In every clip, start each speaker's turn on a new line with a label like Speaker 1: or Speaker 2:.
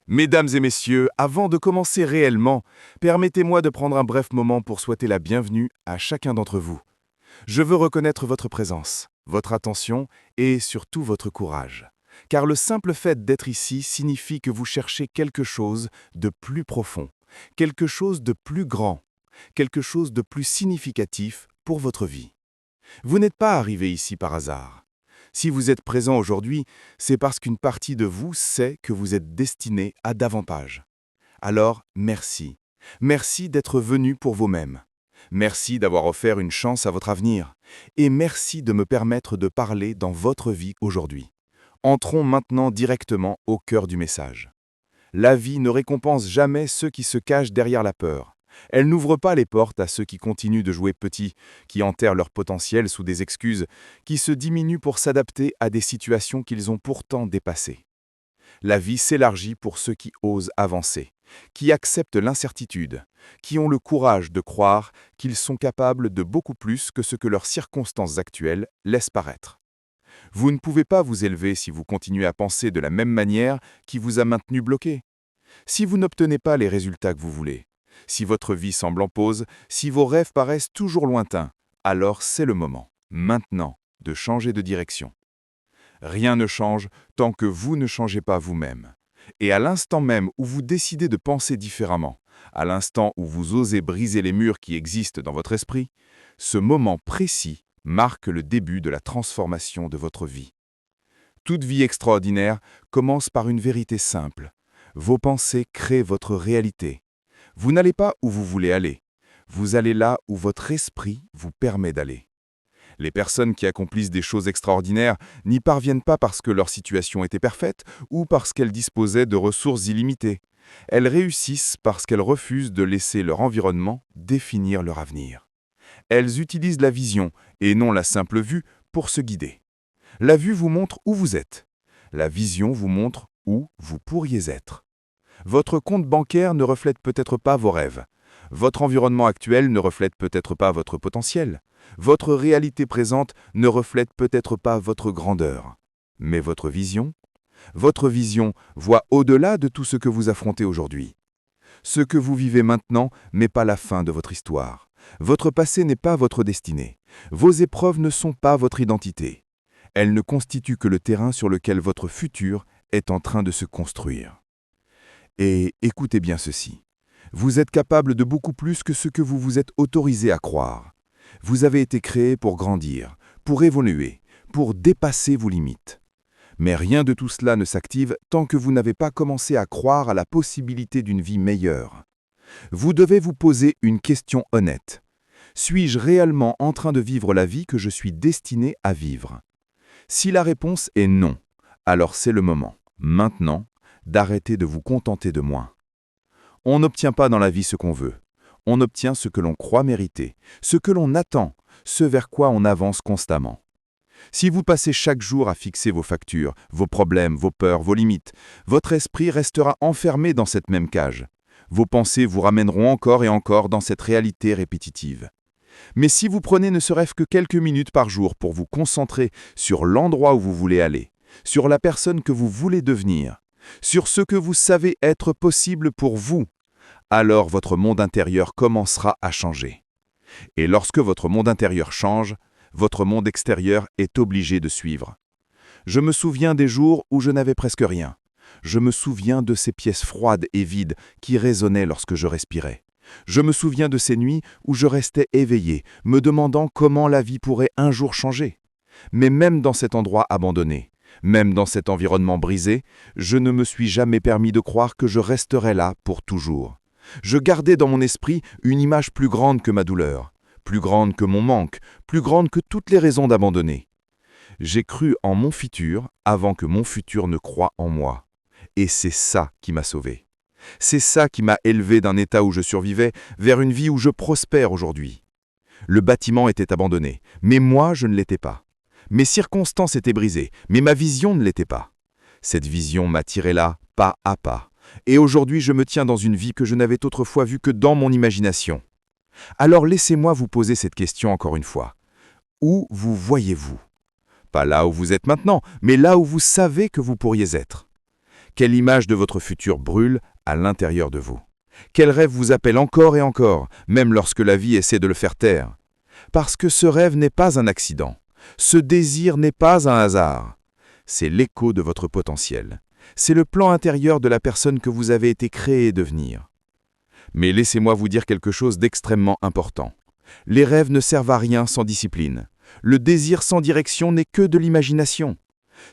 Speaker 1: Mesdames et messieurs, avant de commencer réellement, permettez-moi de prendre un bref moment pour souhaiter la bienvenue à chacun d'entre vous. Je veux reconnaître votre présence, votre attention et surtout votre courage. Car le simple fait d'être ici signifie que vous cherchez quelque chose de plus profond, quelque chose de plus grand, quelque chose de plus significatif pour votre vie. Vous n'êtes pas arrivé ici par hasard. Si vous êtes présent aujourd'hui, c'est parce qu'une partie de vous sait que vous êtes destiné à davantage. Alors, merci. Merci d'être venu pour vous-même. Merci d'avoir offert une chance à votre avenir. Et merci de me permettre de parler dans votre vie aujourd'hui. Entrons maintenant directement au cœur du message. La vie ne récompense jamais ceux qui se cachent derrière la peur. Elle n'ouvre pas les portes à ceux qui continuent de jouer petit, qui enterrent leur potentiel sous des excuses, qui se diminuent pour s'adapter à des situations qu'ils ont pourtant dépassées. La vie s'élargit pour ceux qui osent avancer, qui acceptent l'incertitude, qui ont le courage de croire qu'ils sont capables de beaucoup plus que ce que leurs circonstances actuelles laissent paraître. Vous ne pouvez pas vous élever si vous continuez à penser de la même manière qui vous a maintenu bloqué. Si vous n'obtenez pas les résultats que vous voulez, si votre vie semble en pause, si vos rêves paraissent toujours lointains, alors c'est le moment, maintenant, de changer de direction. Rien ne change tant que vous ne changez pas vous-même. Et à l'instant même où vous décidez de penser différemment, à l'instant où vous osez briser les murs qui existent dans votre esprit, ce moment précis marque le début de la transformation de votre vie. Toute vie extraordinaire commence par une vérité simple. Vos pensées créent votre réalité. Vous n'allez pas où vous voulez aller. Vous allez là où votre esprit vous permet d'aller. Les personnes qui accomplissent des choses extraordinaires n'y parviennent pas parce que leur situation était parfaite ou parce qu'elles disposaient de ressources illimitées. Elles réussissent parce qu'elles refusent de laisser leur environnement définir leur avenir. Elles utilisent la vision, et non la simple vue, pour se guider. La vue vous montre où vous êtes. La vision vous montre où vous pourriez être. Votre compte bancaire ne reflète peut-être pas vos rêves. Votre environnement actuel ne reflète peut-être pas votre potentiel. Votre réalité présente ne reflète peut-être pas votre grandeur. Mais votre vision voit au-delà de tout ce que vous affrontez aujourd'hui. Ce que vous vivez maintenant n'est pas la fin de votre histoire. Votre passé n'est pas votre destinée. Vos épreuves ne sont pas votre identité. Elles ne constituent que le terrain sur lequel votre futur est en train de se construire. Et écoutez bien ceci. Vous êtes capable de beaucoup plus que ce que vous vous êtes autorisé à croire. Vous avez été créé pour grandir, pour évoluer, pour dépasser vos limites. Mais rien de tout cela ne s'active tant que vous n'avez pas commencé à croire à la possibilité d'une vie meilleure. Vous devez vous poser une question honnête. Suis-je réellement en train de vivre la vie que je suis destiné à vivre? Si la réponse est non, alors c'est le moment, maintenant, d'arrêter de vous contenter de moins. On n'obtient pas dans la vie ce qu'on veut. On obtient ce que l'on croit mériter, ce que l'on attend, ce vers quoi on avance constamment. Si vous passez chaque jour à fixer vos factures, vos problèmes, vos peurs, vos limites, votre esprit restera enfermé dans cette même cage. Vos pensées vous ramèneront encore et encore dans cette réalité répétitive. Mais si vous prenez ne serait-ce que quelques minutes par jour pour vous concentrer sur l'endroit où vous voulez aller, sur la personne que vous voulez devenir, sur ce que vous savez être possible pour vous, alors votre monde intérieur commencera à changer. Et lorsque votre monde intérieur change, votre monde extérieur est obligé de suivre. Je me souviens des jours où je n'avais presque rien. Je me souviens de ces pièces froides et vides qui résonnaient lorsque je respirais. Je me souviens de ces nuits où je restais éveillé, me demandant comment la vie pourrait un jour changer. Mais même dans cet endroit abandonné, même dans cet environnement brisé, je ne me suis jamais permis de croire que je resterais là pour toujours. Je gardais dans mon esprit une image plus grande que ma douleur, plus grande que mon manque, plus grande que toutes les raisons d'abandonner. J'ai cru en mon futur avant que mon futur ne croie en moi. Et c'est ça qui m'a sauvé. C'est ça qui m'a élevé d'un état où je survivais vers une vie où je prospère aujourd'hui. Le bâtiment était abandonné, mais moi je ne l'étais pas. Mes circonstances étaient brisées, mais ma vision ne l'était pas. Cette vision m'a tiré là, pas à pas. Et aujourd'hui je me tiens dans une vie que je n'avais autrefois vue que dans mon imagination. Alors laissez-moi vous poser cette question encore une fois. Où vous voyez-vous? Pas là où vous êtes maintenant, mais là où vous savez que vous pourriez être. Quelle image de votre futur brûle à l'intérieur de vous? Quel rêve vous appelle encore et encore, même lorsque la vie essaie de le faire taire? Parce que ce rêve n'est pas un accident. Ce désir n'est pas un hasard. C'est l'écho de votre potentiel. C'est le plan intérieur de la personne que vous avez été créé devenir. Mais laissez-moi vous dire quelque chose d'extrêmement important. Les rêves ne servent à rien sans discipline. Le désir sans direction n'est que de l'imagination.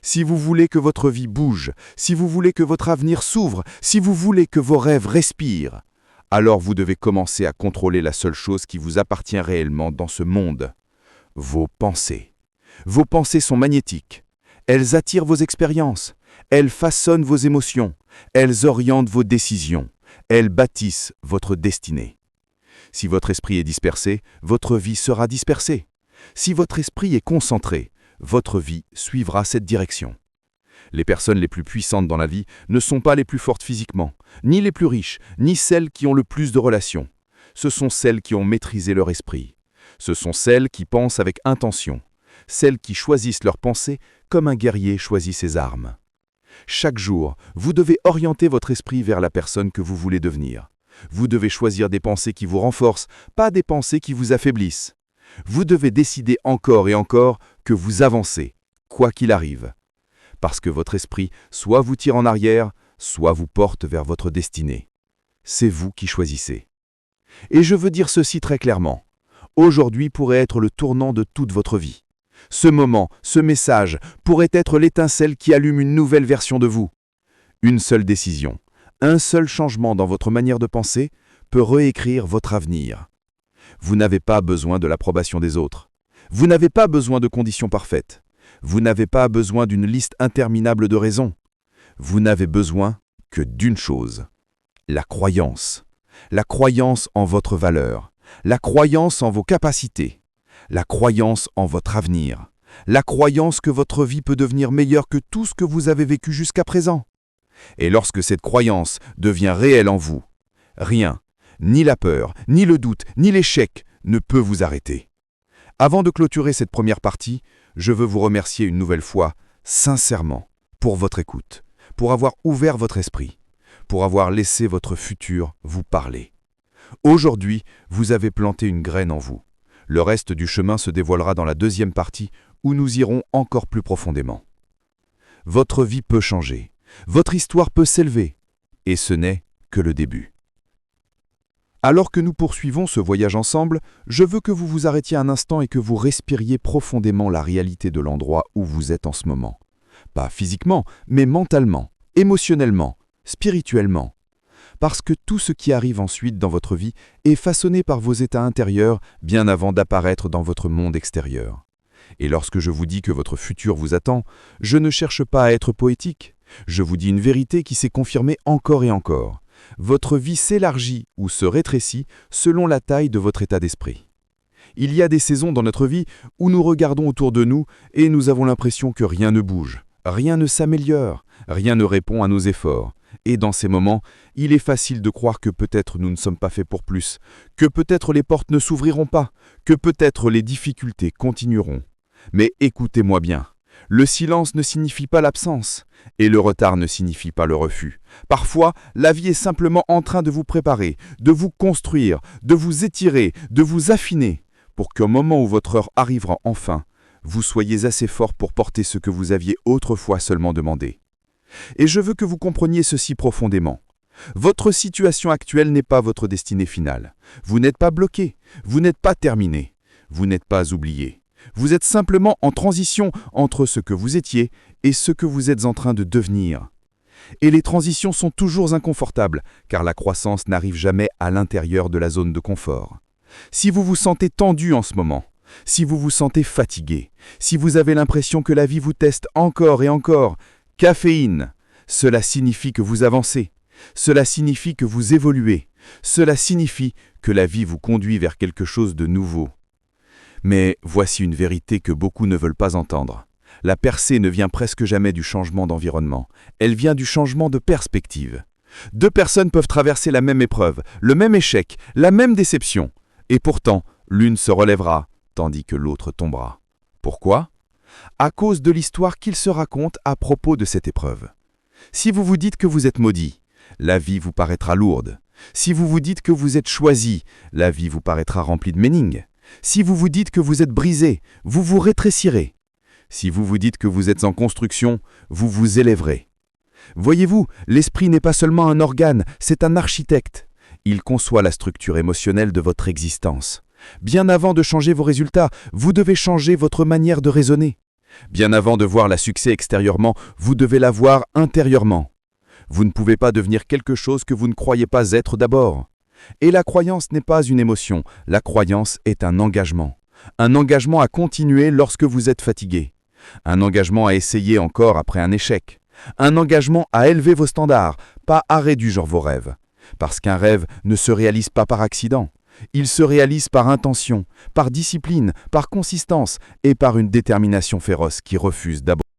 Speaker 1: Si vous voulez que votre vie bouge, si vous voulez que votre avenir s'ouvre, si vous voulez que vos rêves respirent, alors vous devez commencer à contrôler la seule chose qui vous appartient réellement dans ce monde: vos pensées. Vos pensées sont magnétiques. Elles attirent vos expériences. Elles façonnent vos émotions. Elles orientent vos décisions. Elles bâtissent votre destinée. Si votre esprit est dispersé, votre vie sera dispersée. Si votre esprit est concentré, votre vie suivra cette direction. Les personnes les plus puissantes dans la vie ne sont pas les plus fortes physiquement, ni les plus riches, ni celles qui ont le plus de relations. Ce sont celles qui ont maîtrisé leur esprit. Ce sont celles qui pensent avec intention. Celles qui choisissent leurs pensées comme un guerrier choisit ses armes. Chaque jour, vous devez orienter votre esprit vers la personne que vous voulez devenir. Vous devez choisir des pensées qui vous renforcent, pas des pensées qui vous affaiblissent. Vous devez décider encore et encore que vous avancez, quoi qu'il arrive. Parce que votre esprit soit vous tire en arrière, soit vous porte vers votre destinée. C'est vous qui choisissez. Et je veux dire ceci très clairement. Aujourd'hui pourrait être le tournant de toute votre vie. Ce moment, ce message, pourrait être l'étincelle qui allume une nouvelle version de vous. Une seule décision, un seul changement dans votre manière de penser peut réécrire votre avenir. Vous n'avez pas besoin de l'approbation des autres. Vous n'avez pas besoin de conditions parfaites. Vous n'avez pas besoin d'une liste interminable de raisons. Vous n'avez besoin que d'une chose: la croyance. La croyance en votre valeur. La croyance en vos capacités. La croyance en votre avenir. La croyance que votre vie peut devenir meilleure que tout ce que vous avez vécu jusqu'à présent. Et lorsque cette croyance devient réelle en vous, rien, ni la peur, ni le doute, ni l'échec ne peut vous arrêter. Avant de clôturer cette première partie, je veux vous remercier une nouvelle fois, sincèrement, pour votre écoute, pour avoir ouvert votre esprit, pour avoir laissé votre futur vous parler. Aujourd'hui, vous avez planté une graine en vous. Le reste du chemin se dévoilera dans la deuxième partie où nous irons encore plus profondément. Votre vie peut changer, votre histoire peut s'élever, et ce n'est que le début. Alors que nous poursuivons ce voyage ensemble, je veux que vous vous arrêtiez un instant et que vous respiriez profondément la réalité de l'endroit où vous êtes en ce moment. Pas physiquement, mais mentalement, émotionnellement, spirituellement. Parce que tout ce qui arrive ensuite dans votre vie est façonné par vos états intérieurs bien avant d'apparaître dans votre monde extérieur. Et lorsque je vous dis que votre futur vous attend, je ne cherche pas à être poétique. Je vous dis une vérité qui s'est confirmée encore et encore. Votre vie s'élargit ou se rétrécit selon la taille de votre état d'esprit. Il y a des saisons dans notre vie où nous regardons autour de nous et nous avons l'impression que rien ne bouge, rien ne s'améliore, rien ne répond à nos efforts. Et dans ces moments, il est facile de croire que peut-être nous ne sommes pas faits pour plus, que peut-être les portes ne s'ouvriront pas, que peut-être les difficultés continueront. Mais écoutez-moi bien. Le silence ne signifie pas l'absence, et le retard ne signifie pas le refus. Parfois, la vie est simplement en train de vous préparer, de vous construire, de vous étirer, de vous affiner, pour qu'au moment où votre heure arrivera enfin, vous soyez assez fort pour porter ce que vous aviez autrefois seulement demandé. Et je veux que vous compreniez ceci profondément. Votre situation actuelle n'est pas votre destinée finale. Vous n'êtes pas bloqué, vous n'êtes pas terminé, vous n'êtes pas oublié. Vous êtes simplement en transition entre ce que vous étiez et ce que vous êtes en train de devenir. Et les transitions sont toujours inconfortables, car la croissance n'arrive jamais à l'intérieur de la zone de confort. Si vous vous sentez tendu en ce moment, si vous vous sentez fatigué, si vous avez l'impression que la vie vous teste encore et encore, caféine, cela signifie que vous avancez, cela signifie que vous évoluez, cela signifie que la vie vous conduit vers quelque chose de nouveau. Mais voici une vérité que beaucoup ne veulent pas entendre. La percée ne vient presque jamais du changement d'environnement, elle vient du changement de perspective. Deux personnes peuvent traverser la même épreuve, le même échec, la même déception, et pourtant l'une se relèvera, tandis que l'autre tombera. Pourquoi ? À cause de l'histoire qu'ils se racontent à propos de cette épreuve.
Speaker 2: Si vous vous dites que vous êtes maudit, la vie vous paraîtra lourde. Si vous vous dites que vous êtes choisi, la vie vous paraîtra remplie de meaning. Si vous vous dites que vous êtes brisé, vous vous rétrécirez. Si vous vous dites que vous êtes en construction, vous vous élèverez. Voyez-vous, l'esprit n'est pas seulement un organe, c'est un architecte. Il conçoit la structure émotionnelle de votre existence. Bien avant de changer vos résultats, vous devez changer votre manière de raisonner. Bien avant de voir la succès extérieurement, vous devez la voir intérieurement. Vous ne pouvez pas devenir quelque chose que vous ne croyez pas être d'abord. Et la croyance n'est pas une émotion, la croyance est un engagement. Un engagement à continuer lorsque vous êtes fatigué. Un engagement à essayer encore après un échec. Un engagement à élever vos standards, pas à réduire vos rêves. Parce qu'un rêve ne se réalise pas par accident. Il se réalise par intention, par discipline, par consistance et par une détermination féroce qui refuse d'abandonner.